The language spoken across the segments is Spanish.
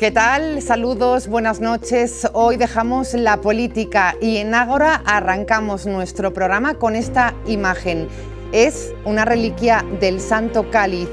¿Qué tal? Saludos, buenas noches. Hoy dejamos la política y en Ágora arrancamos nuestro programa con esta imagen. Es una reliquia del Santo Cáliz.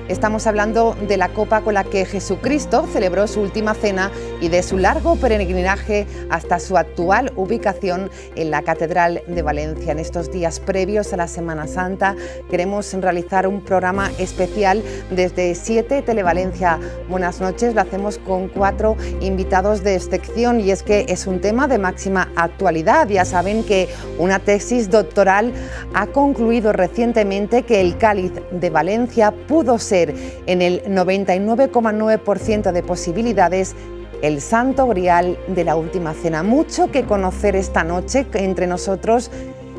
Estamos hablando de la copa con la que Jesucristo celebró su última cena y de su largo peregrinaje hasta su actual ubicación en la Catedral de Valencia. En estos días previos a la Semana Santa queremos realizar un programa especial desde 7 Televalencia. Buenas noches, lo hacemos con 4 invitados de excepción y es que es un tema de máxima actualidad. Ya saben que una tesis doctoral ha concluido recientemente que el Cáliz de Valencia pudo ser en el 99,9% de posibilidades el santo grial de la última cena. Mucho que conocer esta noche entre nosotros.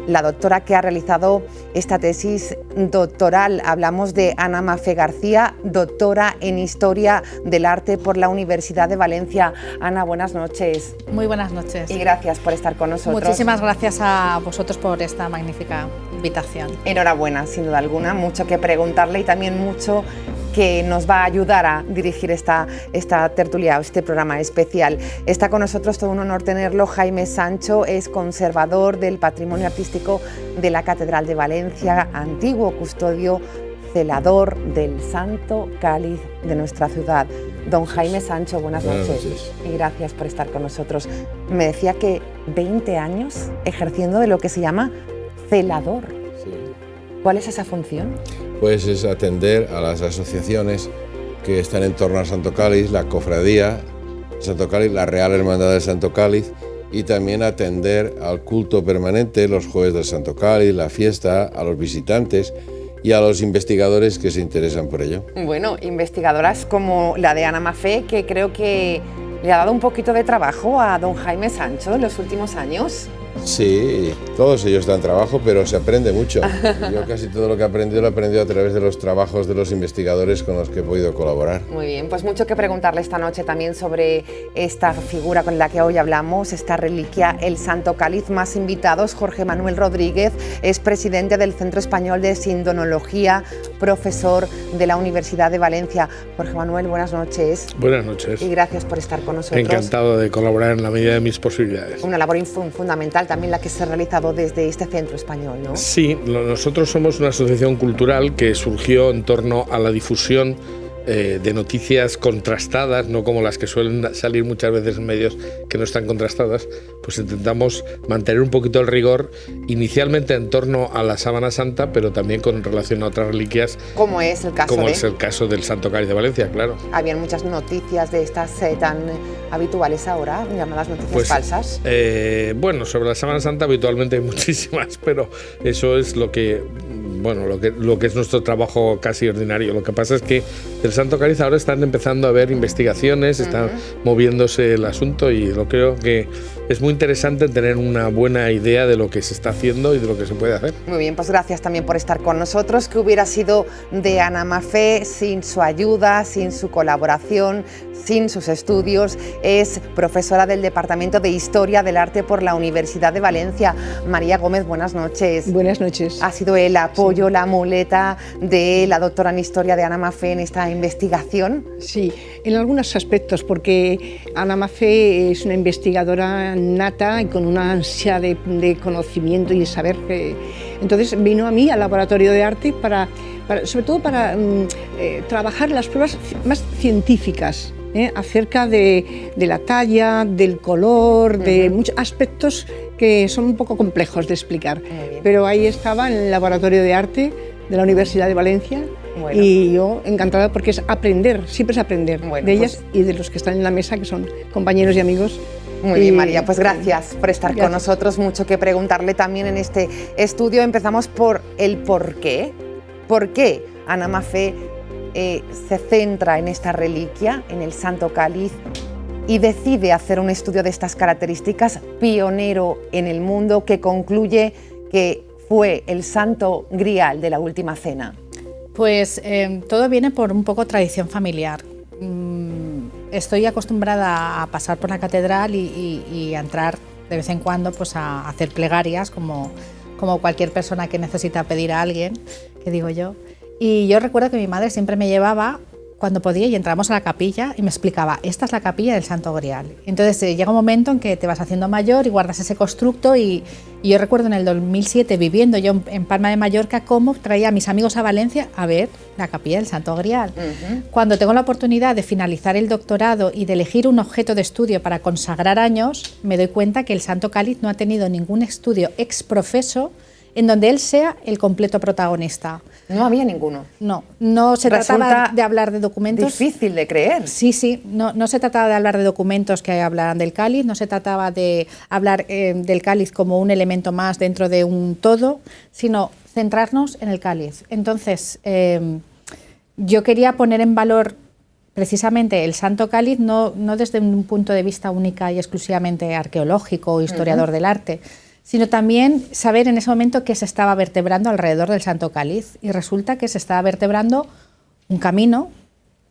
La doctora que ha realizado esta tesis doctoral, hablamos de Ana Mafé García, doctora en Historia del Arte por la Universidad de Valencia. Ana, buenas noches. Muy buenas noches. Y gracias por estar con nosotros. Muchísimas gracias a vosotros por esta magnífica invitación. Enhorabuena, sin duda alguna, mucho que preguntarle y también mucho que nos va a ayudar a dirigir esta tertulia, este programa especial. Está con nosotros, todo un honor tenerlo, Jaime Sancho, es conservador del patrimonio artístico de la Catedral de Valencia, antiguo custodio, celador del Santo Cáliz de nuestra ciudad. Don Jaime Sancho, buenas noches. Y gracias por estar con nosotros. Me decía que 20 años ejerciendo de lo que se llama celador. Sí. ¿Cuál es esa función? Pues es atender a las asociaciones que están en torno al Santo Cáliz, la Cofradía Santo Cáliz, la Real Hermandad del Santo Cáliz, y también atender al culto permanente, los jueves del Santo Cáliz, la fiesta, a los visitantes y a los investigadores que se interesan por ello. Bueno, investigadoras como la de Ana Mafé, que creo que le ha dado un poquito de trabajo a don Jaime Sancho en los últimos años. Sí, todos ellos dan trabajo, pero se aprende mucho. Yo casi todo lo que he aprendido lo he aprendido a través de los trabajos de los investigadores con los que he podido colaborar. Muy bien, pues mucho que preguntarle esta noche también sobre esta figura con la que hoy hablamos, esta reliquia, el Santo Cáliz. Más invitados, Jorge Manuel Rodríguez, es presidente del Centro Español de Sindonología, profesor de la Universidad de Valencia. Jorge Manuel, buenas noches. Buenas noches. Y gracias por estar con nosotros. Encantado de colaborar en la medida de mis posibilidades. Una labor fundamental también la que se ha realizado desde este centro español, ¿no? Sí, nosotros somos una asociación cultural que surgió en torno a la difusión de noticias contrastadas, no como las que suelen salir muchas veces en medios que no están contrastadas. Pues intentamos mantener un poquito el rigor, inicialmente en torno a la Sábana Santa, pero también con relación a otras reliquias. Como es el caso es el caso del Santo Cáliz de Valencia, claro. Habían muchas noticias de estas tan habituales ahora, llamadas noticias falsas. Bueno, sobre la Sábana Santa habitualmente hay muchísimas, pero eso es lo que es nuestro trabajo casi ordinario. Lo que pasa es que del Santo Cáliz ahora están empezando a haber investigaciones, está moviéndose el asunto y lo creo que es muy interesante tener una buena idea de lo que se está haciendo y de lo que se puede hacer. Muy bien, pues gracias también por estar con nosotros. ¿Qué hubiera sido de Ana Mafé sin su ayuda, sin su colaboración, sin sus estudios? Es profesora del Departamento de Historia del Arte por la Universidad de Valencia. María Gómez, buenas noches. Buenas noches. Ha sido el apoyo, la muleta de la doctora en Historia de Ana Mafé en esta investigación. Sí, en algunos aspectos, porque Ana Mafé es una investigadora nata y con una ansia de conocimiento y de saber. Entonces vino a mí al laboratorio de arte sobre todo para trabajar las pruebas más científicas, acerca de la talla, del color, de muchos aspectos que son un poco complejos de explicar. Pero ahí estaba en el laboratorio de arte de la Universidad de Valencia. Bueno. Y yo encantada porque es aprender, siempre es aprender de ellas y de los que están en la mesa, que son compañeros y amigos. Muy bien, María, pues gracias por estar con nosotros. Mucho que preguntarle también en este estudio. Empezamos por el por qué. ¿Por qué Ana Mafé se centra en esta reliquia, en el Santo Cáliz, y decide hacer un estudio de estas características, pionero en el mundo, que concluye que fue el Santo Grial de la última cena? Pues todo viene por un poco tradición familiar. Estoy acostumbrada a pasar por la catedral y a entrar de vez en cuando pues, a hacer plegarias, como cualquier persona que necesita pedir a alguien, que digo yo. Y yo recuerdo que mi madre siempre me llevaba cuando podía, y entramos a la capilla y me explicaba, esta es la capilla del Santo Grial. Entonces llega un momento en que te vas haciendo mayor y guardas ese constructo y yo recuerdo en el 2007 viviendo yo en Palma de Mallorca cómo traía a mis amigos a Valencia a ver la capilla del Santo Grial. Cuando tengo la oportunidad de finalizar el doctorado y de elegir un objeto de estudio para consagrar años, me doy cuenta que el Santo Cáliz no ha tenido ningún estudio ex profeso en donde él sea el completo protagonista. No había ninguno. No se trataba de hablar de documentos. Difícil de creer. Sí, no se trataba de hablar de documentos que hablaran del cáliz, no se trataba de hablar del cáliz como un elemento más dentro de un todo, sino centrarnos en el cáliz. Entonces, yo quería poner en valor precisamente el Santo Cáliz, no desde un punto de vista única y exclusivamente arqueológico o historiador del arte, sino también saber en ese momento qué se estaba vertebrando alrededor del Santo Cáliz. Y resulta que se estaba vertebrando un camino,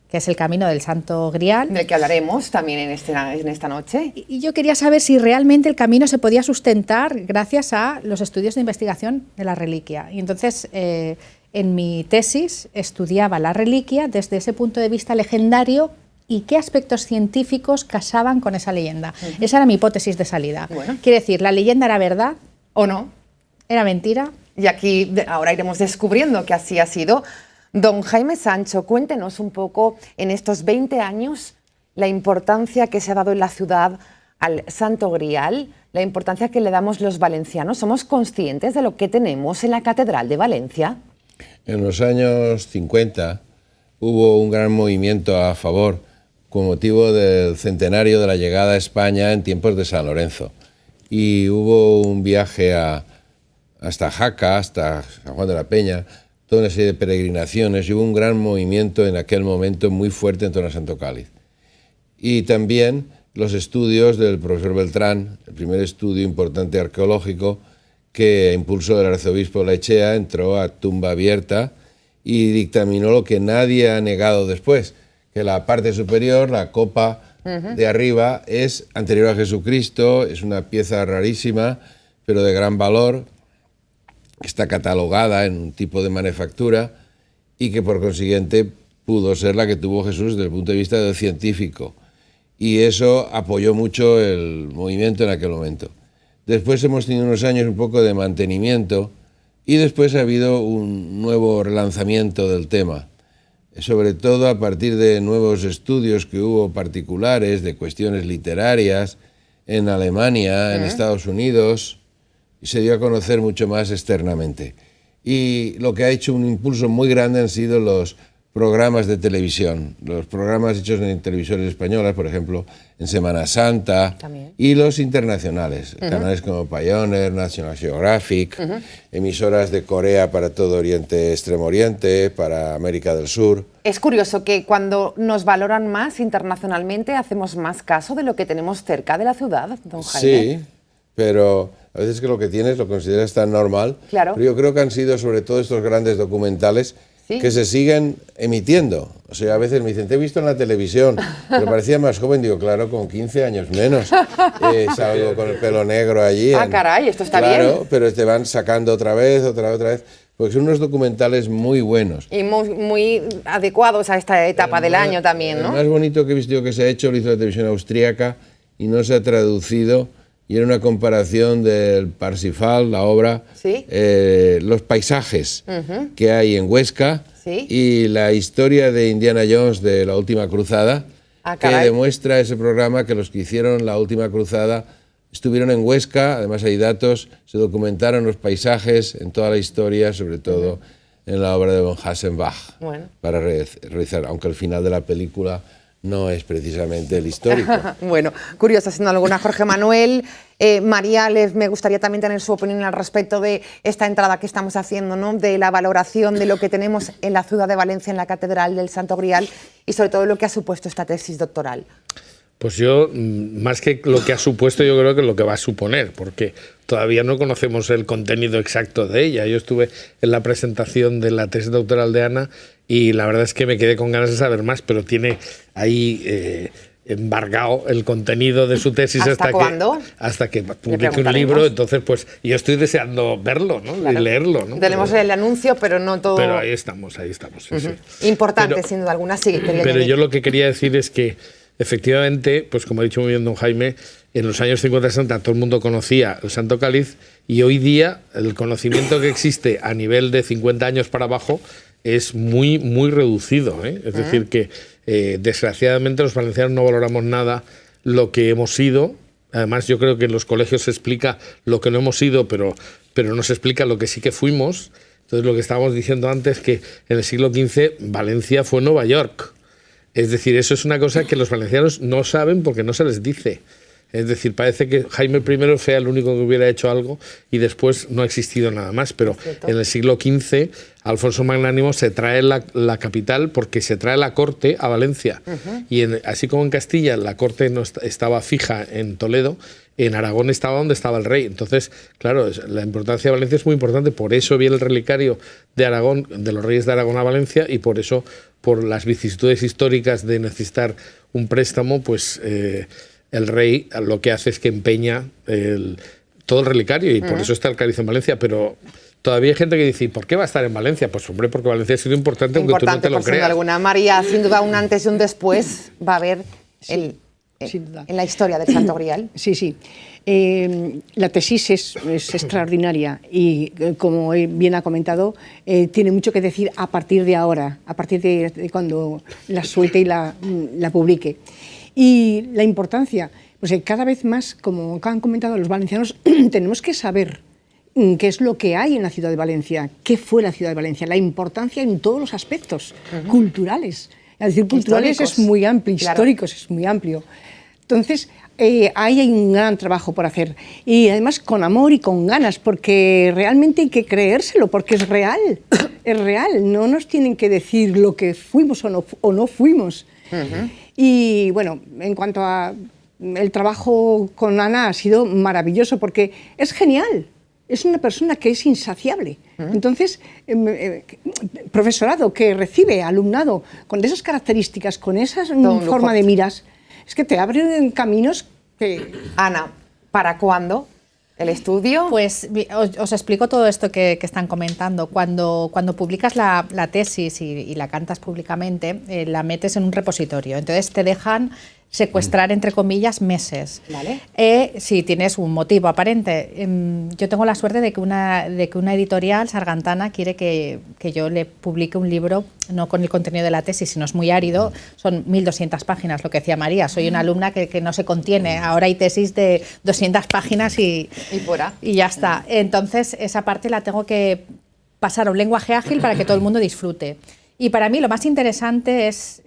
que es el camino del Santo Grial. Del que hablaremos también en esta noche. Y yo quería saber si realmente el camino se podía sustentar gracias a los estudios de investigación de la reliquia. Y entonces, en mi tesis, estudiaba la reliquia desde ese punto de vista legendario y qué aspectos científicos casaban con esa leyenda. Esa era mi hipótesis de salida. Bueno. Quiere decir, ¿la leyenda era verdad? ¿O no? ¿Era mentira? Y aquí ahora iremos descubriendo que así ha sido. Don Jaime Sancho, cuéntenos un poco en estos 20 años la importancia que se ha dado en la ciudad al Santo Grial, la importancia que le damos los valencianos. ¿Somos conscientes de lo que tenemos en la Catedral de Valencia? En los años 50 hubo un gran movimiento a favor con motivo del centenario de la llegada a España en tiempos de San Lorenzo. Y hubo un viaje hasta Jaca, hasta San Juan de la Peña, toda una serie de peregrinaciones, y hubo un gran movimiento en aquel momento muy fuerte en torno a Santo Cáliz. Y también los estudios del profesor Beltrán, el primer estudio importante arqueológico que a impulso del arzobispo Laechea entró a tumba abierta y dictaminó lo que nadie ha negado después, que la parte superior, la copa de arriba, es anterior a Jesucristo, es una pieza rarísima, pero de gran valor, que está catalogada en un tipo de manufactura y que por consiguiente pudo ser la que tuvo Jesús desde el punto de vista del científico. Y eso apoyó mucho el movimiento en aquel momento. Después hemos tenido unos años un poco de mantenimiento y después ha habido un nuevo relanzamiento del tema, sobre todo a partir de nuevos estudios que hubo particulares de cuestiones literarias en Alemania, en Estados Unidos, y se dio a conocer mucho más externamente. Y lo que ha hecho un impulso muy grande han sido los programas de televisión, los programas hechos en televisiones españolas, por ejemplo, en Semana Santa, también. Y los internacionales, canales como Pioneer, National Geographic, emisoras de Corea para todo Oriente, Extremo Oriente, para América del Sur. Es curioso que cuando nos valoran más internacionalmente hacemos más caso de lo que tenemos cerca de la ciudad, don Jaime. Sí, pero a veces que lo que tienes lo consideras tan normal. Claro. Pero yo creo que han sido sobre todo estos grandes documentales que se siguen emitiendo. O sea, a veces me dicen, te he visto en la televisión, pero parecía más joven. Digo, claro, con 15 años menos. Salgo con el pelo negro allí. Ah, caray, esto está bien. Claro, pero te van sacando otra vez, porque son unos documentales muy buenos. Y muy adecuados a esta etapa del año también, ¿no? El más bonito que he visto que se ha hecho lo hizo la televisión austríaca y no se ha traducido. Y era una comparación del Parsifal, la obra, ¿Sí? Los paisajes que hay en Huesca, ¿Sí? Y la historia de Indiana Jones de la Última Cruzada, que demuestra ese programa que los que hicieron la Última Cruzada estuvieron en Huesca, además hay datos, se documentaron los paisajes en toda la historia, sobre todo en la obra de von Hassenbach, para realizar, aunque el final de la película no es precisamente el histórico. Bueno, curioso, sin alguna. Jorge Manuel, María, me gustaría también tener su opinión al respecto de esta entrada que estamos haciendo, ¿no? De la valoración de lo que tenemos en la ciudad de Valencia, en la Catedral del Santo Grial, y sobre todo lo que ha supuesto esta tesis doctoral. Pues yo, más que lo que ha supuesto, yo creo que lo que va a suponer, porque todavía no conocemos el contenido exacto de ella. Yo estuve en la presentación de la tesis doctoral de Ana y la verdad es que me quedé con ganas de saber más, pero tiene ahí embargado el contenido de su tesis hasta que publique un libro. Entonces, pues yo estoy deseando verlo, ¿no? Claro. Y leerlo, ¿no? Tenemos el anuncio, pero no todo. Pero ahí estamos. Sí, sí. Importante, sin duda alguna, sí. Pero yo lo que quería decir es que, efectivamente, pues como ha dicho muy bien don Jaime, en los años 50-60 todo el mundo conocía el Santo Cáliz, y hoy día el conocimiento que existe a nivel de 50 años para abajo es muy, muy reducido, ¿eh? Es decir, que desgraciadamente los valencianos no valoramos nada lo que hemos sido. Además, yo creo que en los colegios se explica lo que no hemos sido, pero no se explica lo que sí que fuimos. Entonces, lo que estábamos diciendo antes, que en el siglo XV Valencia fue Nueva York. Es decir, eso es una cosa que los valencianos no saben porque no se les dice. Es decir, parece que Jaime I fue el único que hubiera hecho algo y después no ha existido nada más. Pero en el siglo XV, Alfonso Magnánimo se trae la capital porque se trae la corte a Valencia. Y así como en Castilla la corte no estaba fija en Toledo, en Aragón estaba donde estaba el rey. Entonces, claro, la importancia de Valencia es muy importante. Por eso viene el relicario de Aragón, de los reyes de Aragón a Valencia, y por eso, por las vicisitudes históricas de necesitar un préstamo, pues el rey lo que hace es que empeña todo el relicario, y por eso está el cáliz en Valencia. Pero todavía hay gente que dice, ¿por qué va a estar en Valencia? Pues hombre, porque Valencia ha sido importante, aunque tú no te lo creas. Sin duda alguna, María, sin duda un antes y un después va a haber en la historia del Santo Grial. Sí, sí. La tesis es extraordinaria y, como bien ha comentado, tiene mucho que decir a partir de ahora, a partir de cuando la suelte y la publique. Y la importancia, pues cada vez más, como han comentado los valencianos, tenemos que saber qué es lo que hay en la ciudad de Valencia, qué fue la ciudad de Valencia, la importancia en todos los aspectos culturales. Es decir, culturales es muy amplio, históricos es muy amplio. Entonces, ahí hay un gran trabajo por hacer. Y además con amor y con ganas, porque realmente hay que creérselo, porque es real. Es real, no nos tienen que decir lo que fuimos o no fuimos. Y bueno, en cuanto a el trabajo con Ana, ha sido maravilloso porque es genial. Es una persona que es insaciable. Entonces, profesorado que recibe alumnado con esas características, con esa forma de miras, es que te abren caminos que... Ana, ¿para cuándo el estudio? Pues os explico todo esto que están comentando. Cuando publicas la tesis y la cantas públicamente, la metes en un repositorio. Entonces te dejan secuestrar, entre comillas, meses. Vale. Si tienes un motivo aparente. Yo tengo la suerte de que una editorial sargantana quiere que yo le publique un libro, no con el contenido de la tesis, sino es muy árido, son 1200 páginas, lo que decía María. Soy una alumna que no se contiene. Ahora hay tesis de 200 páginas y ya está. Entonces, esa parte la tengo que pasar a un lenguaje ágil para que todo el mundo disfrute. Y para mí lo más interesante es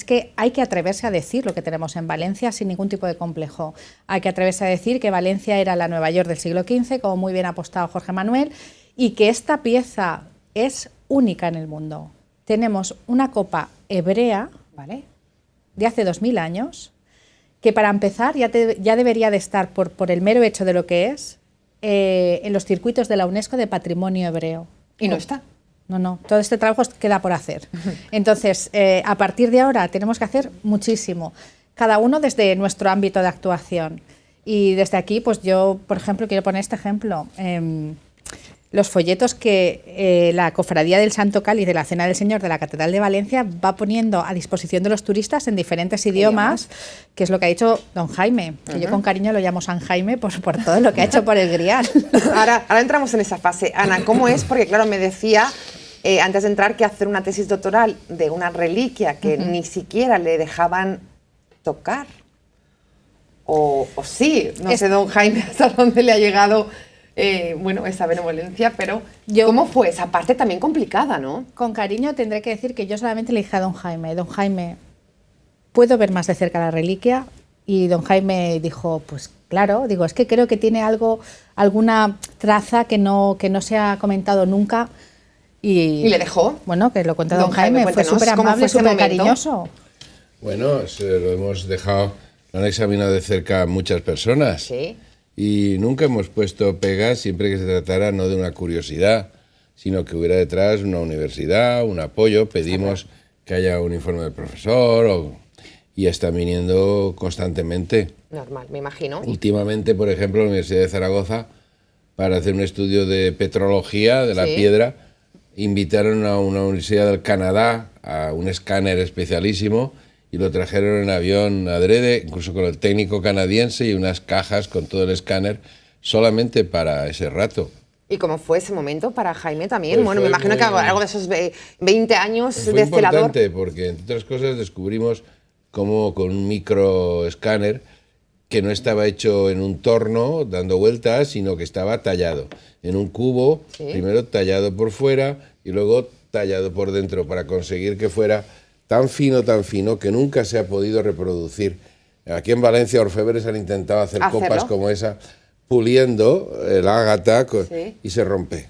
que hay que atreverse a decir lo que tenemos en Valencia sin ningún tipo de complejo. Hay que atreverse a decir que Valencia era la Nueva York del siglo XV, como muy bien ha apostado Jorge Manuel, y que esta pieza es única en el mundo. Tenemos una copa hebrea, ¿vale?, de hace 2000 años, que para empezar ya debería de estar, por el mero hecho de lo que es, en los circuitos de la UNESCO de Patrimonio Hebreo. Y no está. No, todo este trabajo queda por hacer. Entonces, a partir de ahora tenemos que hacer muchísimo, cada uno desde nuestro ámbito de actuación. Y desde aquí, pues yo, por ejemplo, quiero poner este ejemplo. Los folletos que la Cofradía del Santo Cáliz de la Cena del Señor de la Catedral de Valencia va poniendo a disposición de los turistas en diferentes idiomas, que es lo que ha dicho don Jaime, que yo con cariño lo llamo San Jaime por todo lo que ha hecho por el Grial. Ahora entramos en esa fase. Ana, ¿cómo es? Porque claro, me decía antes de entrar que hacer una tesis doctoral de una reliquia que ni siquiera le dejaban tocar. O sí, no sé, don Jaime, hasta dónde le ha llegado esa benevolencia, pero ¿cómo fue? Esa parte también complicada, ¿no? Con cariño tendré que decir que yo solamente le dije a don Jaime, ¿puedo ver más de cerca la reliquia? Y don Jaime dijo, pues claro, digo, es que creo que tiene alguna traza que no se ha comentado nunca. ¿Y le dejó? Bueno, que lo cuenta don Jaime, fue súper amable, súper cariñoso. Bueno, se lo hemos dejado, lo han examinado de cerca muchas personas. Sí. Y nunca hemos puesto pegas siempre que se tratara no de una curiosidad, sino que hubiera detrás una universidad, un apoyo. Pedimos que haya un informe del profesor. y están viniendo constantemente. Normal, me imagino. Últimamente, por ejemplo, la Universidad de Zaragoza, para hacer un estudio de petrología de la piedra, invitaron a una universidad del Canadá a un escáner especialísimo y lo trajeron en avión adrede, incluso con el técnico canadiense y unas cajas con todo el escáner solamente para ese rato. ¿Y cómo fue ese momento para Jaime también? Pues bueno, me imagino que algo de esos 20 años fue de celador. importante porque, entre otras cosas, descubrimos cómo con un microescáner que no estaba hecho en un torno dando vueltas, sino que estaba tallado en un cubo, primero tallado por fuera y luego tallado por dentro, para conseguir que fuera tan fino que nunca se ha podido reproducir. Aquí en Valencia orfebres han intentado hacer copas como esa, puliendo el ágata y se rompe.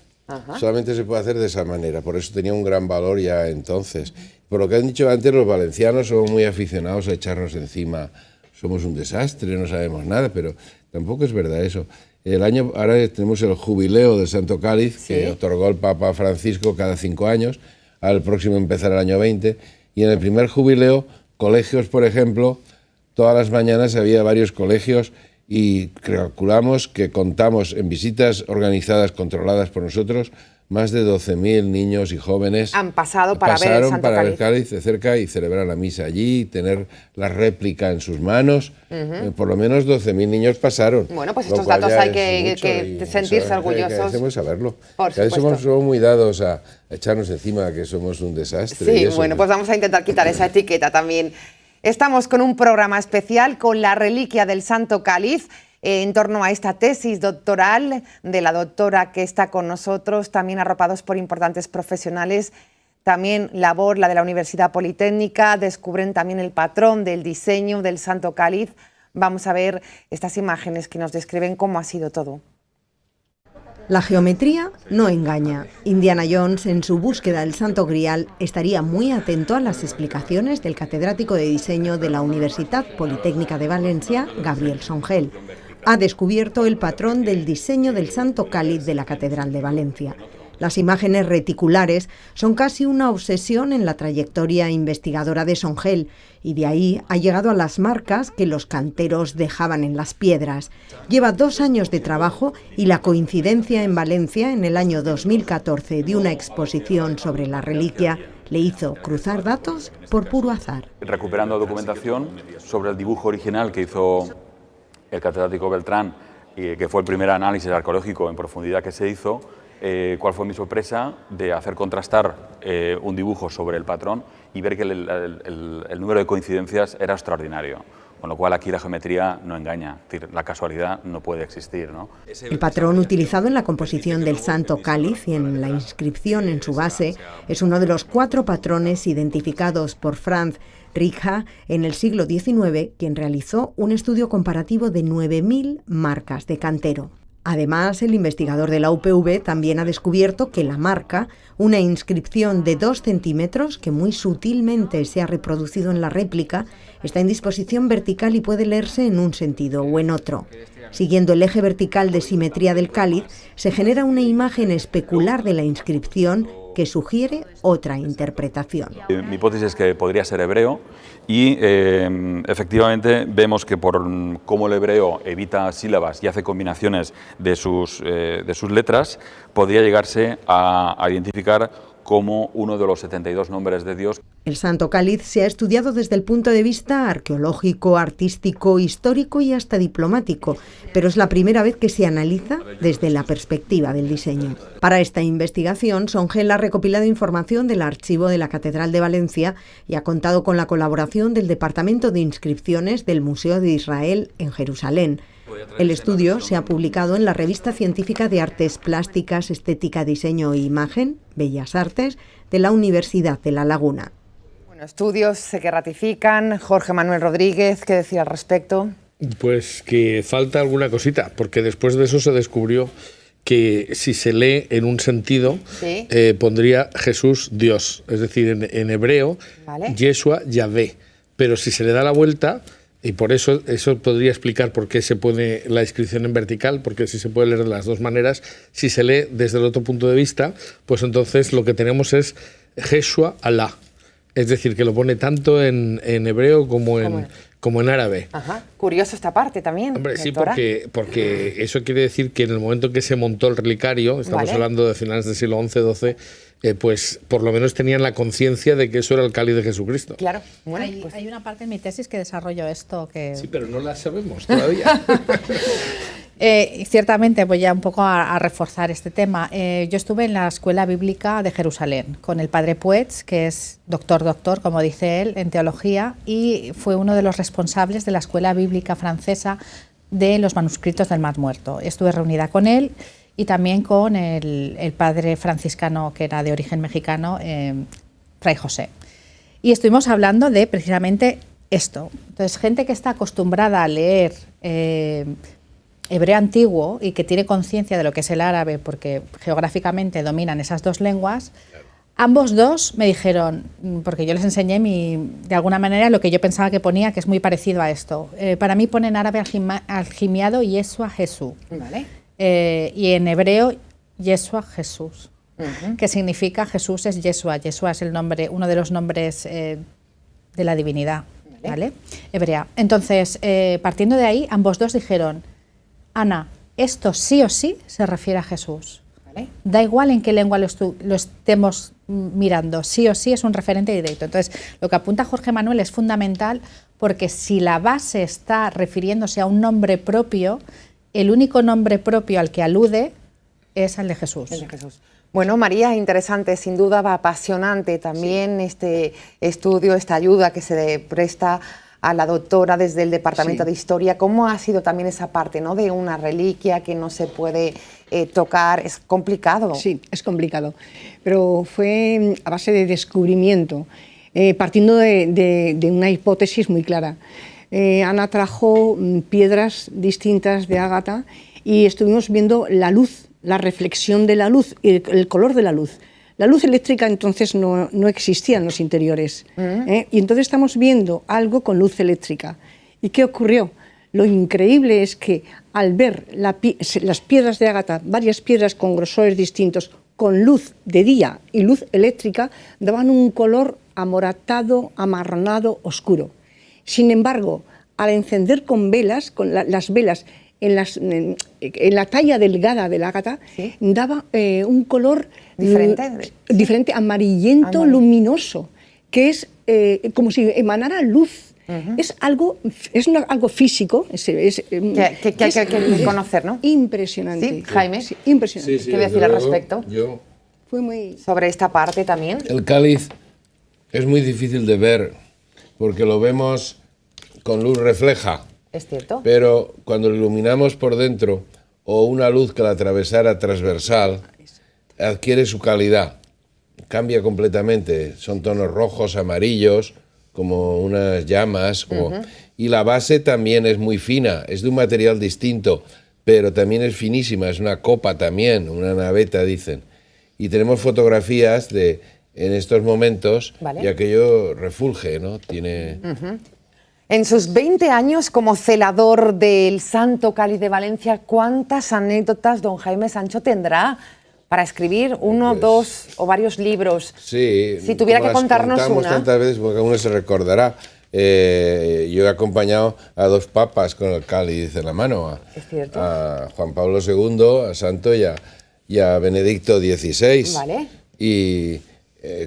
Solamente se puede hacer de esa manera, por eso tenía un gran valor ya entonces. Por lo que han dicho antes, los valencianos somos muy aficionados a echarnos encima. Somos un desastre, no sabemos nada, pero tampoco es verdad eso. Ahora tenemos el jubileo del Santo Cáliz, que otorgó el Papa Francisco cada 5 años, al próximo empezar el año 20, y en el primer jubileo, colegios, por ejemplo, todas las mañanas había varios colegios y calculamos que contamos en visitas organizadas, controladas por nosotros, más de 12.000 niños y jóvenes han pasado para ver el Santo Cáliz. Ver el Cáliz de cerca y celebrar la misa allí, tener la réplica en sus manos. Por lo menos 12.000 niños pasaron. Bueno, pues estos datos hay que sentirse orgullosos. Debemos saberlo. Por supuesto. Somos muy dados a echarnos encima que somos un desastre. Sí, bueno, pues vamos a intentar quitar esa etiqueta también. Estamos con un programa especial con la reliquia del Santo Cáliz, en torno a esta tesis doctoral de la doctora que está con nosotros, también arropados por importantes profesionales, también labor la de la Universidad Politécnica, descubren también el patrón del diseño del Santo Cáliz. Vamos a ver estas imágenes que nos describen cómo ha sido todo. La geometría no engaña. Indiana Jones, en su búsqueda del Santo Grial, estaría muy atento a las explicaciones del catedrático de diseño de la Universidad Politécnica de Valencia, Gabriel Songel. Ha descubierto el patrón del diseño del Santo Cáliz de la Catedral de Valencia. Las imágenes reticulares son casi una obsesión en la trayectoria investigadora de Songel, y de ahí ha llegado a las marcas que los canteros dejaban en las piedras. Lleva 2 años de trabajo y la coincidencia en Valencia en el año 2014 de una exposición sobre la reliquia le hizo cruzar datos por puro azar. Recuperando documentación sobre el dibujo original que hizo el catedrático Beltrán, y que fue el primer análisis arqueológico en profundidad que se hizo, cuál fue mi sorpresa de hacer contrastar un dibujo sobre el patrón y ver que el número de coincidencias era extraordinario. Con lo cual aquí la geometría no engaña, es decir, la casualidad no puede existir, ¿no? El patrón utilizado en la composición del Santo Cáliz y en la inscripción en su base es uno de los 4 patrones identificados por Franz Ricja en el siglo XIX, quien realizó un estudio comparativo de 9.000 marcas de cantero. Además, el investigador de la UPV también ha descubierto que la marca, una inscripción de 2 centímetros que muy sutilmente se ha reproducido en la réplica, está en disposición vertical y puede leerse en un sentido o en otro. Siguiendo el eje vertical de simetría del cáliz, se genera una imagen especular de la inscripción que sugiere otra interpretación. Mi hipótesis es que podría ser hebreo y efectivamente vemos que por cómo el hebreo evita sílabas y hace combinaciones de sus letras, podría llegarse a identificar como uno de los 72 nombres de Dios. El Santo Cáliz se ha estudiado desde el punto de vista arqueológico, artístico, histórico y hasta diplomático, pero es la primera vez que se analiza desde la perspectiva del diseño. Para esta investigación, Songel ha recopilado información del archivo de la Catedral de Valencia y ha contado con la colaboración del Departamento de Inscripciones del Museo de Israel en Jerusalén. El estudio se ha publicado en la revista científica de Artes Plásticas, Estética, Diseño e Imagen, Bellas Artes, de la Universidad de La Laguna. Bueno, estudios que ratifican. Jorge Manuel Rodríguez, ¿qué decir al respecto? Pues que falta alguna cosita, porque después de eso se descubrió que si se lee en un sentido, pondría Jesús Dios, es decir, en hebreo, Yeshua Yahvé, pero si se le da la vuelta, y por eso podría explicar por qué se pone la inscripción en vertical, porque si se puede leer de las dos maneras, si se lee desde el otro punto de vista, pues entonces lo que tenemos es Yeshua Alá. Es decir, que lo pone tanto en hebreo como en árabe. Ajá. Curioso esta parte también. Hombre, sí, doctora. porque eso quiere decir que en el momento en que se montó el relicario, estamos hablando de finales del siglo XI-XII, pues por lo menos tenían la conciencia de que eso era el cáliz de Jesucristo. Claro. Bueno, Hay una parte en mi tesis que desarrollo esto. Sí, pero no la sabemos todavía. Ciertamente voy ya un poco a reforzar este tema. Yo estuve en la Escuela Bíblica de Jerusalén con el padre Puets, que es doctor, como dice él, en teología, y fue uno de los responsables de la Escuela Bíblica francesa de los manuscritos del Mar Muerto. Estuve reunida con él y también con el padre franciscano, que era de origen mexicano, Fray José. Y estuvimos hablando de precisamente esto. Entonces, gente que está acostumbrada a leer hebreo antiguo y que tiene conciencia de lo que es el árabe, porque geográficamente dominan esas dos lenguas, ambos dos me dijeron, porque yo les enseñé de alguna manera lo que yo pensaba que ponía, que es muy parecido a esto. Para mí pone en árabe algimiado Yeshua Jesús. Vale. Y en hebreo Yeshua Jesús, que significa Jesús es Yeshua. Yeshua es el nombre, uno de los nombres de la divinidad, ¿vale? Hebrea. Entonces, partiendo de ahí, ambos dos dijeron, Ana, esto sí o sí se refiere a Jesús. ¿Vale? Da igual en qué lengua lo estemos mirando, sí o sí es un referente directo. Entonces, lo que apunta Jorge Manuel es fundamental, porque si la base está refiriéndose a un nombre propio, el único nombre propio al que alude es al de Jesús. El de Jesús. Bueno, María, interesante, sin duda va apasionante también este estudio, esta ayuda que se presta a la doctora desde el Departamento de Historia. ¿Cómo ha sido también esa parte, ¿no?, de una reliquia que no se puede tocar? Es complicado. Sí, es complicado, pero fue a base de descubrimiento, partiendo de una hipótesis muy clara. Ana trajo piedras distintas de ágata y estuvimos viendo la luz, la reflexión de la luz, el color de la luz. La luz eléctrica entonces no existía en los interiores, y entonces estamos viendo algo con luz eléctrica. ¿Y qué ocurrió? Lo increíble es que al ver las piedras de ágata, varias piedras con grosores distintos, con luz de día y luz eléctrica, daban un color amoratado, amarronado, oscuro. Sin embargo, al encender con velas, con las velas en la talla delgada del ágata, daba un color diferente, amarillento, luminoso, que es como si emanara luz. Es algo físico. Que hay que conocer, ¿no? Impresionante. Sí, Jaime, sí, impresionante. ¿Qué voy a decir al respecto? Fue muy... Sobre esta parte también. El cáliz es muy difícil de ver porque lo vemos con luz refleja. Es cierto. Pero cuando lo iluminamos por dentro o una luz que la atravesara transversal, adquiere su calidad, cambia completamente. Son tonos rojos, amarillos, como unas llamas. Y la base también es muy fina, es de un material distinto, pero también es finísima, es una copa también, una naveta, dicen. Y tenemos fotografías en estos momentos, y aquello refulge, ¿no? Tiene... En sus 20 años como celador del Santo Cáliz de Valencia, ¿cuántas anécdotas don Jaime Sancho tendrá para escribir uno, dos o varios libros? Sí. Si tuviera que contarnos una. Tantas veces porque uno se recordará. Yo he acompañado a dos papas con el cáliz en la mano, a Juan Pablo II, a Santo y a Benedicto XVI. Vale. Y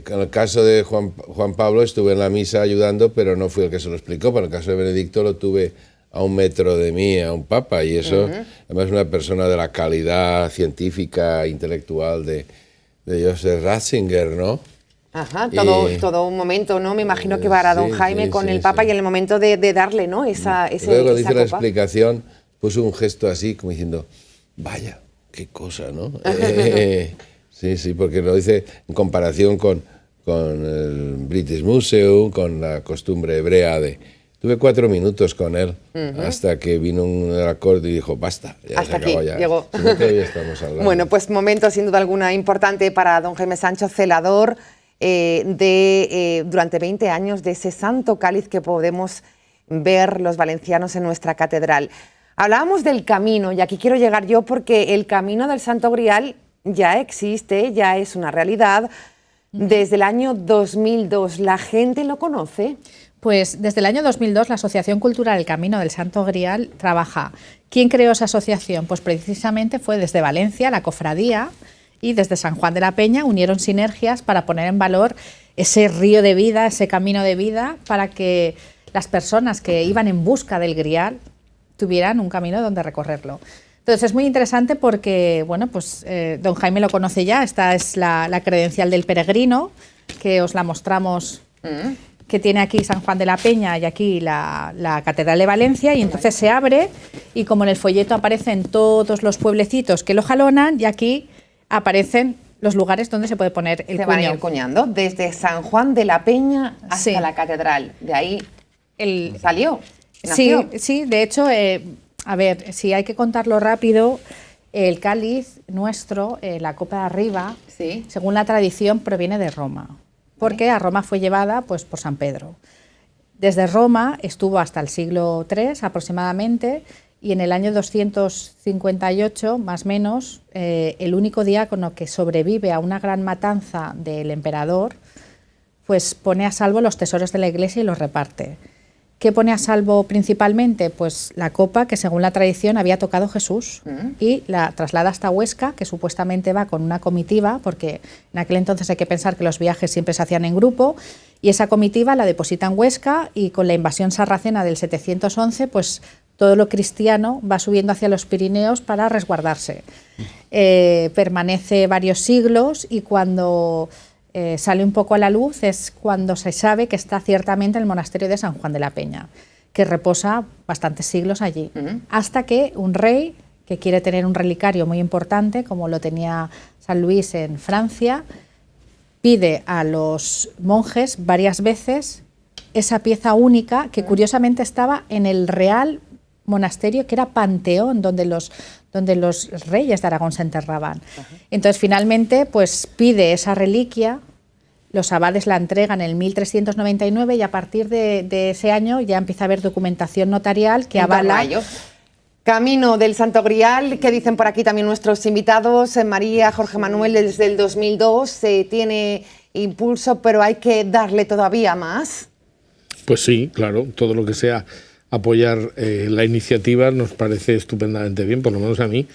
con el caso de Juan Pablo estuve en la misa ayudando, pero no fui el que se lo explicó. Para el caso de Benedicto lo tuve a 1 metro de mí, a un papa, y eso, además, una persona de la calidad científica, intelectual de Joseph Ratzinger, ¿no? Ajá, todo un momento, ¿no? Me imagino que para don Jaime con el Papa y en el momento de darle, ¿no? Esa Luego dice copa. La explicación, puso un gesto así, como diciendo, vaya, qué cosa, ¿no? Sí, porque lo dice en comparación con el British Museum, con la costumbre hebrea de... Tuve 4 minutos con él, hasta que vino un acorde y dijo, basta, ya hasta se acabó aquí ya. Llegó. Si no, todavía estamos hablando. Bueno, pues momento sin duda alguna importante para don Jaime Sancho, celador durante 20 años de ese Santo Cáliz que podemos ver los valencianos en nuestra catedral. Hablábamos del camino, y aquí quiero llegar yo porque el camino del Santo Grial ya existe, ya es una realidad, Desde el año 2002, ¿la gente lo conoce? Pues desde el año 2002 la Asociación Cultural El Camino del Santo Grial trabaja. ¿Quién creó esa asociación? Pues precisamente fue desde Valencia, la cofradía, y desde San Juan de la Peña unieron sinergias para poner en valor ese río de vida, ese camino de vida, para que las personas que iban en busca del Grial tuvieran un camino donde recorrerlo. Entonces es muy interesante porque, bueno, pues don Jaime lo conoce ya, esta es la credencial del peregrino, que os la mostramos, que tiene aquí San Juan de la Peña y aquí la Catedral de Valencia, y entonces se abre y como en el folleto aparecen todos los pueblecitos que lo jalonan, y aquí aparecen los lugares donde se puede poner el cuño. Se van a ir cuñando desde San Juan de la Peña hasta la Catedral. De ahí salió. Sí, sí, de hecho, a ver, si hay que contarlo rápido, el cáliz nuestro, la copa de arriba, según la tradición, proviene de Roma, porque a Roma fue llevada pues, por San Pedro. Desde Roma estuvo hasta el siglo III aproximadamente, y en el año 258, más o menos, el único diácono que sobrevive a una gran matanza del emperador, pues pone a salvo los tesoros de la iglesia y los reparte. ¿Qué pone a salvo principalmente? Pues la copa que según la tradición había tocado Jesús, y la traslada hasta Huesca, que supuestamente va con una comitiva, porque en aquel entonces hay que pensar que los viajes siempre se hacían en grupo, y esa comitiva la deposita en Huesca, y con la invasión sarracena del 711, pues todo lo cristiano va subiendo hacia los Pirineos para resguardarse. Permanece varios siglos, y cuando sale un poco a la luz es cuando se sabe que está ciertamente el monasterio de San Juan de la Peña, que reposa bastantes siglos allí, hasta que un rey que quiere tener un relicario muy importante, como lo tenía San Luis en Francia, pide a los monjes varias veces esa pieza única que curiosamente estaba en el Real Monasterio, que era Panteón, donde los reyes de Aragón se enterraban. Entonces finalmente pues pide esa reliquia, los abades la entregan en el 1399, y a partir de ese año ya empieza a haber documentación notarial que avala. Camino del Santo Grial, que dicen por aquí también nuestros invitados, María, Jorge Manuel, desde el 2002 tiene impulso, pero hay que darle todavía más. Pues sí, claro, todo lo que sea apoyar la iniciativa nos parece estupendamente bien, por lo menos a mí,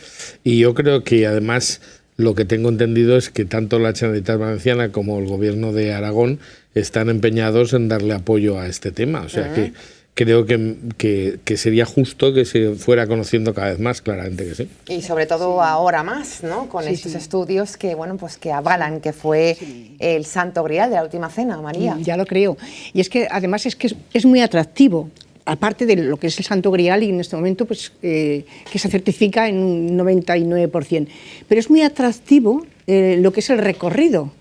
y yo creo que además lo que tengo entendido es que tanto la Generalitat Valenciana como el Gobierno de Aragón están empeñados en darle apoyo a este tema, o sea que creo que sería justo que se fuera conociendo cada vez más, claramente que sí. Y sobre todo ahora más, ¿no? Con estos estudios que, bueno, pues que avalan que fue el Santo Grial de la Última Cena, María. Ya lo creo. Y es que además es muy atractivo, aparte de lo que es el Santo Grial, y en este momento pues que se certifica en un 99%. Pero es muy atractivo lo que es el recorrido.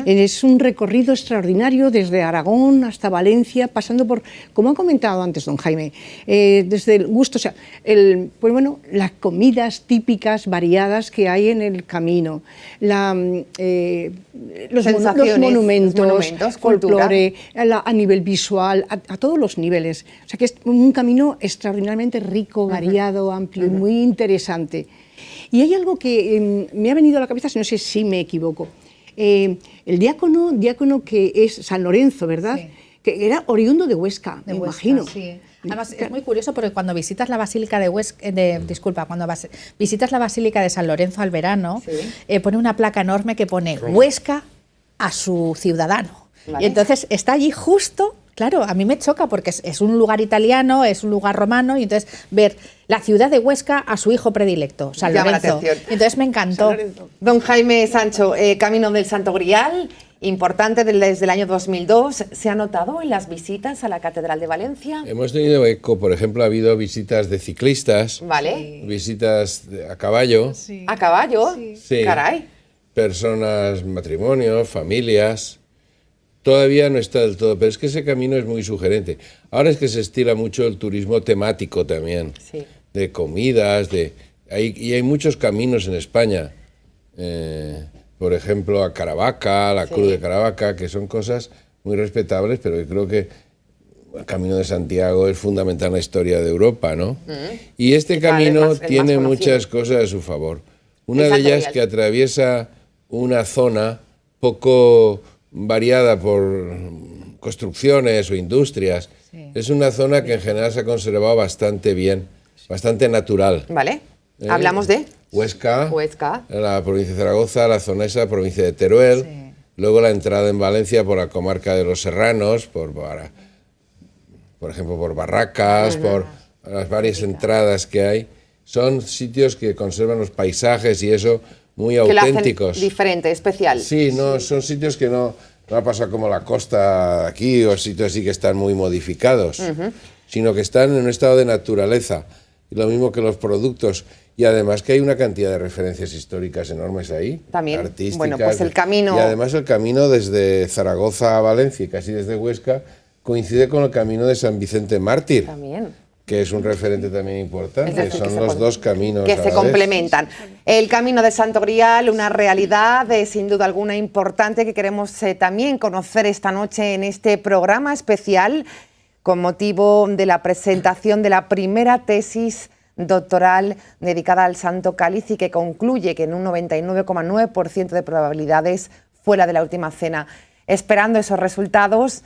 Es un recorrido extraordinario desde Aragón hasta Valencia, pasando por, como ha comentado antes don Jaime, desde el gusto, o sea, pues bueno, las comidas típicas variadas que hay en el camino, los monumentos, folclore, a nivel visual, a todos los niveles. O sea que es un camino extraordinariamente rico, variado, amplio y muy interesante. Y hay algo que me ha venido a la cabeza, no sé si me equivoco. El diácono que es San Lorenzo, ¿verdad? Sí. Que era oriundo de Huesca, me imagino. Sí. Además es muy curioso porque cuando visitas la Basílica de Huesca, cuando visitas la Basílica de San Lorenzo al verano, pone una placa enorme que pone Huesca a su ciudadano. ¿Vale? Y entonces está allí justo. Claro, a mí me choca porque es un lugar italiano, es un lugar romano, y entonces ver la ciudad de Huesca a su hijo predilecto, San Lorenzo. Entonces me encantó. Don Jaime Sancho, Camino del Santo Grial, importante desde el año 2002. ¿Se ha notado en las visitas a la Catedral de Valencia? Hemos tenido eco, por ejemplo, ha habido visitas de ciclistas, visitas a caballo. Sí. ¿A caballo? Sí. Caray. Personas, matrimonios, familias. Todavía no está del todo, pero es que ese camino es muy sugerente. Ahora es que se estila mucho el turismo temático también, de comidas, y hay muchos caminos en España. Por ejemplo, a Caravaca, la Cruz de Caravaca, que son cosas muy respetables, pero yo creo que el Camino de Santiago es fundamental en la historia de Europa, ¿no? Y este camino tiene muchas cosas a su favor. Una de ellas que atraviesa una zona poco variada por construcciones o industrias. Sí. Es una zona que en general se ha conservado bastante bien, bastante natural. Vale. Hablamos de Huesca, la provincia de Zaragoza, la zona esa, la provincia de Teruel, sí. Luego la entrada en Valencia por la comarca de los Serranos, por ejemplo por Barracas, por las varias entradas que hay. Son sitios que conservan los paisajes y eso muy auténticos. Lo hacen diferente, especial. Sí, no, son sitios que no ha pasado como la costa aquí o sitios así que están muy modificados, sino que están en un estado de naturaleza. Y lo mismo que los productos. Y además que hay una cantidad de referencias históricas enormes ahí. También, artísticas. Bueno, pues el camino... Y además el camino desde Zaragoza a Valencia y casi desde Huesca coincide con el camino de San Vicente Mártir. También. Que es un referente también importante. Es decir, son los dos caminos que se complementan. El camino de Santo Grial, una realidad sin duda alguna importante que queremos también conocer esta noche en este programa especial con motivo de la presentación de la primera tesis doctoral dedicada al Santo Cáliz y que concluye que en un 99,9% de probabilidades fue la de la Última Cena. Esperando esos resultados,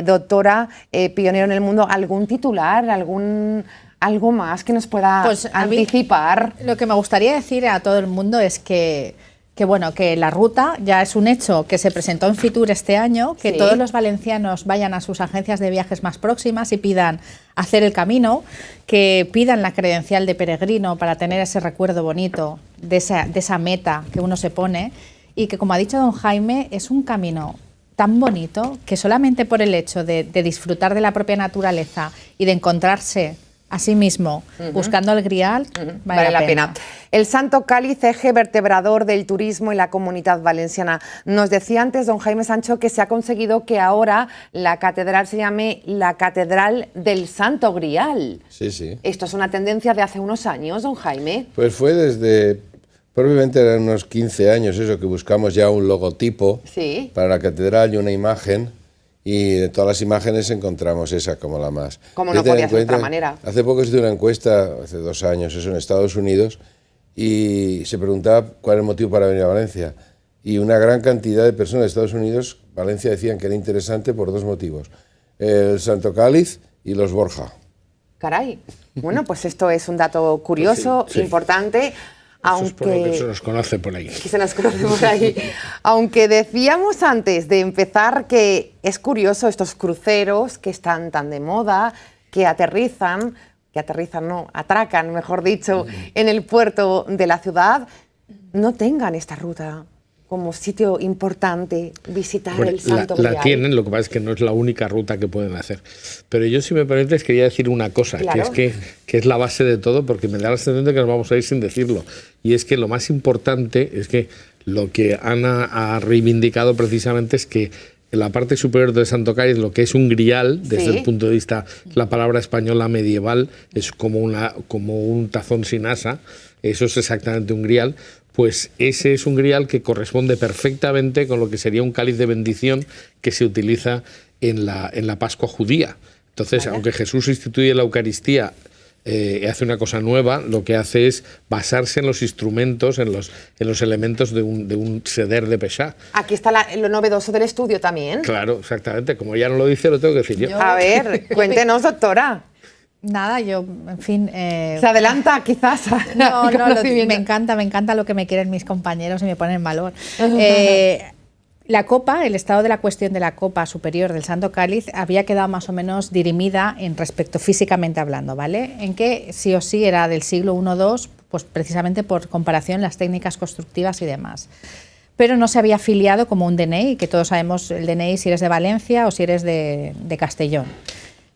doctora, pionero en el mundo, ¿algún titular, algo más que nos pueda anticipar? Lo que me gustaría decir a todo el mundo es que la ruta ya es un hecho que se presentó en Fitur este año, que todos los valencianos vayan a sus agencias de viajes más próximas y pidan hacer el camino, que pidan la credencial de peregrino para tener ese recuerdo bonito de esa meta que uno se pone y que, como ha dicho don Jaime, es un camino tan bonito que solamente por el hecho de disfrutar de la propia naturaleza y de encontrarse a sí mismo, buscando el Grial, vale la pena. El Santo Cáliz, eje vertebrador del turismo en la Comunidad Valenciana. Nos decía antes don Jaime Sancho que se ha conseguido que ahora la catedral se llame la Catedral del Santo Grial. Sí, sí. Esto es una tendencia de hace unos años, don Jaime. Pues fue desde, probablemente eran unos 15 años eso, que buscamos ya un logotipo para la catedral y una imagen. Y de todas las imágenes encontramos esa como la más. Como no podía ser de otra manera. Hace poco hice una encuesta, hace 2 años, eso en Estados Unidos, y se preguntaba cuál era el motivo para venir a Valencia. Y una gran cantidad de personas de Estados Unidos, Valencia, decían que era interesante por 2 motivos. El Santo Cáliz y los Borja. Caray. Bueno, pues esto es un dato curioso, importante. Aunque, eso es por lo que se nos conoce por ahí. Se nos conoce por ahí. Aunque decíamos antes de empezar que es curioso estos cruceros que están tan de moda, que atracan, mejor dicho, en el puerto de la ciudad, no tengan esta ruta como sitio importante, visitar el Santo Grial. La tienen, lo que pasa es que no es la única ruta que pueden hacer. Pero yo, si me permites, quería decir una cosa, que es la base de todo, porque me da la sensación de que nos vamos a ir sin decirlo. Y es que lo más importante es que lo que Ana ha reivindicado precisamente es que en la parte superior del Santo Cáliz, lo que es un grial, desde el punto de vista, la palabra española medieval, es como un tazón sin asa, eso es exactamente un grial. Pues ese es un grial que corresponde perfectamente con lo que sería un cáliz de bendición que se utiliza en la Pascua judía. Entonces, aunque Jesús instituye la Eucaristía y hace una cosa nueva, lo que hace es basarse en los instrumentos, en los elementos de un seder de Pesá. Aquí está lo novedoso del estudio también. Claro, exactamente. Como ya no lo dice, lo tengo que decir yo. A ver, cuéntenos, doctora. Nada, yo, en fin... Se adelanta quizás. No, me encanta lo que me quieren mis compañeros y me ponen en valor. La copa, el estado de la cuestión de la copa superior del Santo Cáliz había quedado más o menos dirimida en respecto físicamente hablando, ¿vale? En que sí o sí era del siglo I o II, pues precisamente por comparación las técnicas constructivas y demás. Pero no se había afiliado como un DNI, que todos sabemos el DNI si eres de Valencia o si eres de Castellón.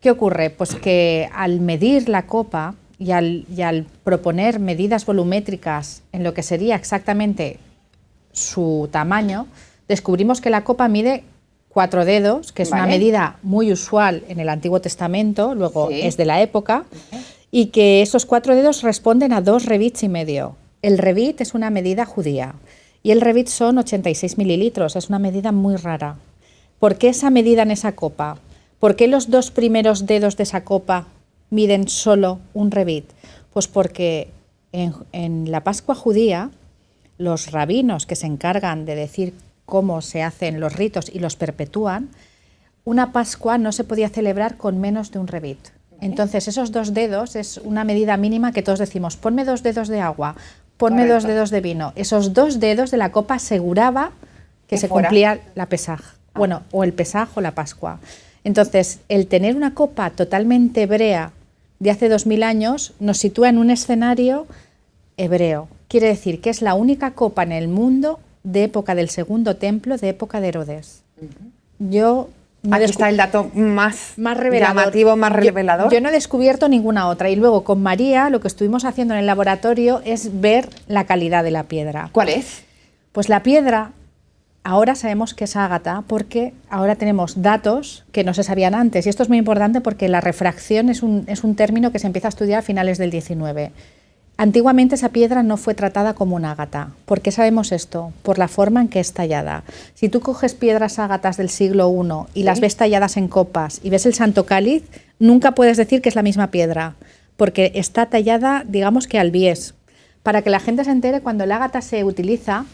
¿Qué ocurre? Pues que al medir la copa y al proponer medidas volumétricas en lo que sería exactamente su tamaño, descubrimos que la copa mide 4 dedos, que es una medida muy usual en el Antiguo Testamento, luego es de la época, y que esos 4 dedos responden a 2 revits y medio. El revit es una medida judía y el revit son 86 mililitros, es una medida muy rara. ¿Por qué esa medida en esa copa? ¿Por qué los 2 primeros dedos de esa copa miden solo un revit? Pues porque en la Pascua judía, los rabinos que se encargan de decir cómo se hacen los ritos y los perpetúan, una Pascua no se podía celebrar con menos de un revit. Entonces, esos 2 dedos es una medida mínima que todos decimos, ponme 2 dedos de agua, ponme 2 dedos de vino. Esos 2 dedos de la copa aseguraba que se cumplía la Pesaj, bueno, o el Pesaj o la Pascua. Entonces, el tener una copa totalmente hebrea de hace 2000 años nos sitúa en un escenario hebreo. Quiere decir que es la única copa en el mundo de época del Segundo Templo, de época de Herodes. Aquí está el dato más revelador. Llamativo, más revelador. Yo no he descubierto ninguna otra. Y luego con María lo que estuvimos haciendo en el laboratorio es ver la calidad de la piedra. ¿Cuál es? Pues la piedra, ahora sabemos que es ágata porque ahora tenemos datos que no se sabían antes. Y esto es muy importante porque la refracción es un término que se empieza a estudiar a finales del 19. Antiguamente esa piedra no fue tratada como un ágata. ¿Por qué sabemos esto? Por la forma en que es tallada. Si tú coges piedras ágatas del siglo I y las ves talladas en copas y ves el Santo Cáliz, nunca puedes decir que es la misma piedra, porque está tallada, digamos que al bies. Para que la gente se entere, cuando el ágata se utilizaba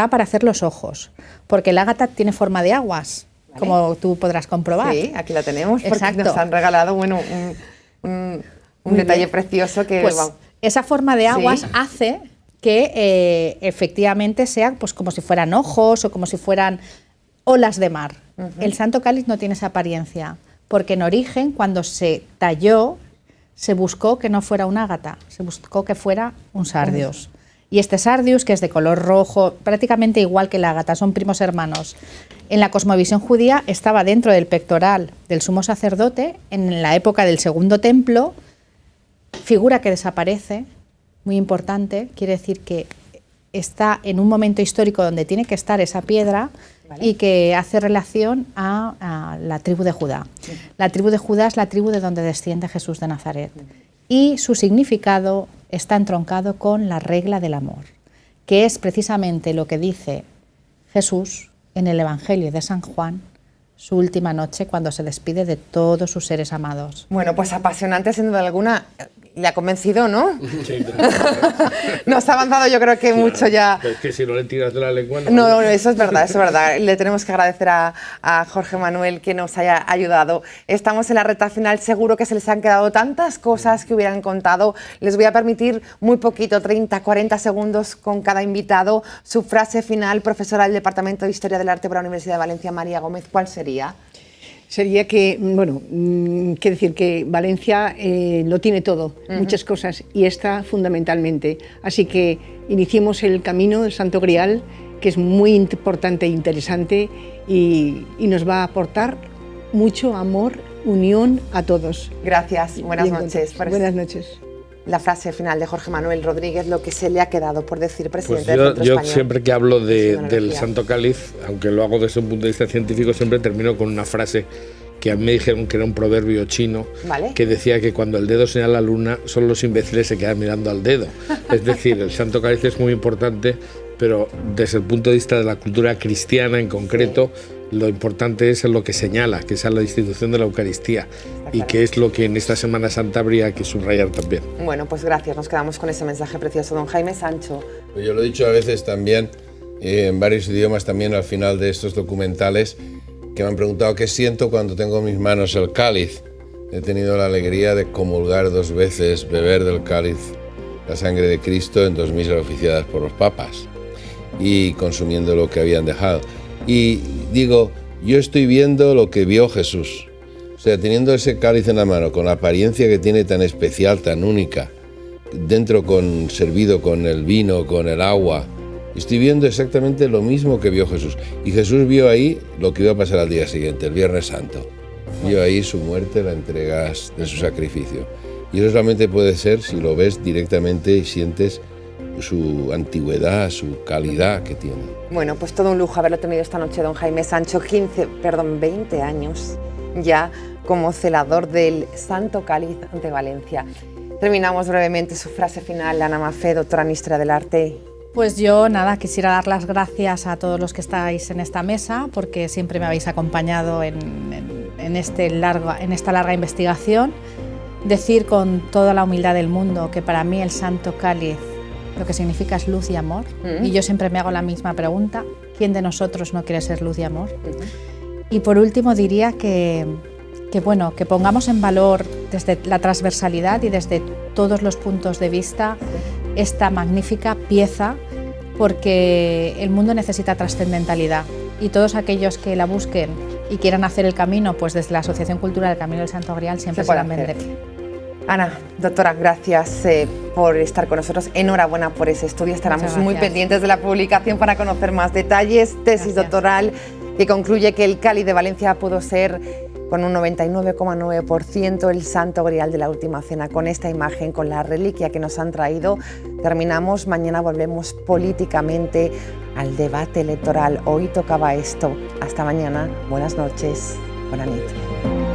para hacer los ojos, porque el ágata tiene forma de aguas, como tú podrás comprobar. Sí, aquí la tenemos, porque nos han regalado un detalle precioso que... Pues, esa forma de aguas hace que efectivamente sean pues, como si fueran ojos o como si fueran olas de mar. El Santo Cáliz no tiene esa apariencia, porque en origen, cuando se talló, se buscó que no fuera un ágata, se buscó que fuera un sardius. Y este sardius, que es de color rojo, prácticamente igual que el ágata, son primos hermanos. En la cosmovisión judía estaba dentro del pectoral del sumo sacerdote en la época del Segundo Templo, figura que desaparece, muy importante, quiere decir que está en un momento histórico donde tiene que estar esa piedra y que hace relación a la tribu de Judá. La tribu de Judá es la tribu de donde desciende Jesús de Nazaret y su significado está entroncado con la regla del amor, que es precisamente lo que dice Jesús en el Evangelio de San Juan, su última noche cuando se despide de todos sus seres amados. Bueno, pues apasionante sin duda alguna. Le ha convencido, ¿no? Sí, nos ha avanzado yo creo que mucho ya. Es que si no le tiras de la lengua... No, eso es verdad, eso es verdad. Le tenemos que agradecer a Jorge Manuel que nos haya ayudado. Estamos en la recta final, seguro que se les han quedado tantas cosas que hubieran contado. Les voy a permitir muy poquito, 30, 40 segundos con cada invitado. Su frase final, profesora del Departamento de Historia del Arte por la Universidad de Valencia, María Gómez, ¿cuál sería? Sería que, bueno, quiero decir que Valencia lo tiene todo, muchas cosas, y esta fundamentalmente. Así que iniciemos el camino del Santo Grial, que es muy importante e interesante y nos va a aportar mucho amor, unión a todos. Gracias, buenas noches. Buenas noches. La frase final de Jorge Manuel Rodríguez, lo que se le ha quedado por decir, presidente pues del Centro yo Español. Siempre que hablo del Santo Cáliz, aunque lo hago desde un punto de vista científico, siempre termino con una frase que a mí me dijeron que era un proverbio chino, que decía que cuando el dedo señala la luna, solo los imbéciles se quedan mirando al dedo. Es decir, el Santo Cáliz es muy importante, pero desde el punto de vista de la cultura cristiana en concreto, lo importante es lo que señala, que es la institución de la Eucaristía, y que es lo que en esta Semana Santa habría que subrayar también. Bueno, pues gracias, nos quedamos con ese mensaje precioso. Don Jaime Sancho. Yo lo he dicho a veces también, en varios idiomas también al final de estos documentales, que me han preguntado qué siento cuando tengo en mis manos el cáliz. He tenido la alegría de comulgar 2 veces, beber del cáliz la sangre de Cristo en 2 misas oficiadas por los papas y consumiendo lo que habían dejado. Y digo, yo estoy viendo lo que vio Jesús. O sea, teniendo ese cáliz en la mano, con la apariencia que tiene tan especial, tan única, dentro servido con el vino, con el agua, estoy viendo exactamente lo mismo que vio Jesús. Y Jesús vio ahí lo que iba a pasar al día siguiente, el Viernes Santo. Vio ahí su muerte, la entrega de su sacrificio. Y eso solamente puede ser si lo ves directamente y sientes su antigüedad, su calidad que tiene. Bueno, pues todo un lujo haberlo tenido esta noche, don Jaime Sancho, 20 años ya como celador del Santo Cáliz de Valencia. Terminamos brevemente su frase final, Ana Mafé, doctora en Historia del Arte. Pues yo, nada, quisiera dar las gracias a todos los que estáis en esta mesa, porque siempre me habéis acompañado en esta larga investigación. Decir con toda la humildad del mundo que para mí el Santo Cáliz lo que significa es luz y amor. Y yo siempre me hago la misma pregunta: ¿quién de nosotros no quiere ser luz y amor? Y por último diría que pongamos en valor desde la transversalidad y desde todos los puntos de vista esta magnífica pieza, porque el mundo necesita trascendentalidad y todos aquellos que la busquen y quieran hacer el camino, pues desde la Asociación Cultural del Camino del Santo Grial siempre serán bienvenidos. Ana, doctora, gracias por estar con nosotros. Enhorabuena por ese estudio. Estaremos muy pendientes de la publicación para conocer más detalles. Tesis doctoral que concluye que el Cáliz de Valencia pudo ser con un 99,9% el Santo Grial de la Última Cena. Con esta imagen, con la reliquia que nos han traído, terminamos. Mañana volvemos políticamente al debate electoral. Hoy tocaba esto. Hasta mañana. Buenas noches. Buenas noches.